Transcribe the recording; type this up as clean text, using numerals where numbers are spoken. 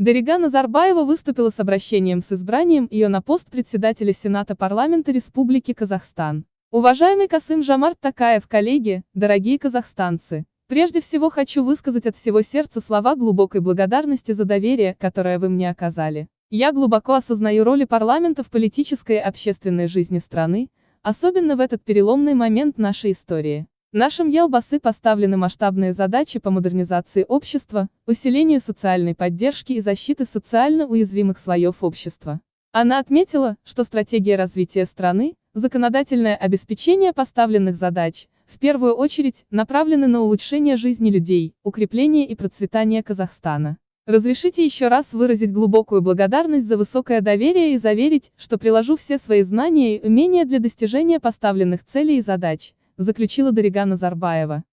Дарига Назарбаева выступила с обращением с избранием ее на пост председателя Сената парламента Республики Казахстан. Уважаемый Касым-Жомарт Токаев, коллеги, дорогие казахстанцы, прежде всего хочу высказать от всего сердца слова глубокой благодарности за доверие, которое вы мне оказали. Я глубоко осознаю роли парламента в политической и общественной жизни страны, особенно в этот переломный момент нашей истории. Нашим Елбасы поставлены масштабные задачи по модернизации общества, усилению социальной поддержки и защиты социально уязвимых слоев общества. Она отметила, что стратегия развития страны, законодательное обеспечение поставленных задач, в первую очередь, направлены на улучшение жизни людей, укрепление и процветание Казахстана. Разрешите еще раз выразить глубокую благодарность за высокое доверие и заверить, что приложу все свои знания и умения для достижения поставленных целей и задач, заключила Дарига Назарбаева.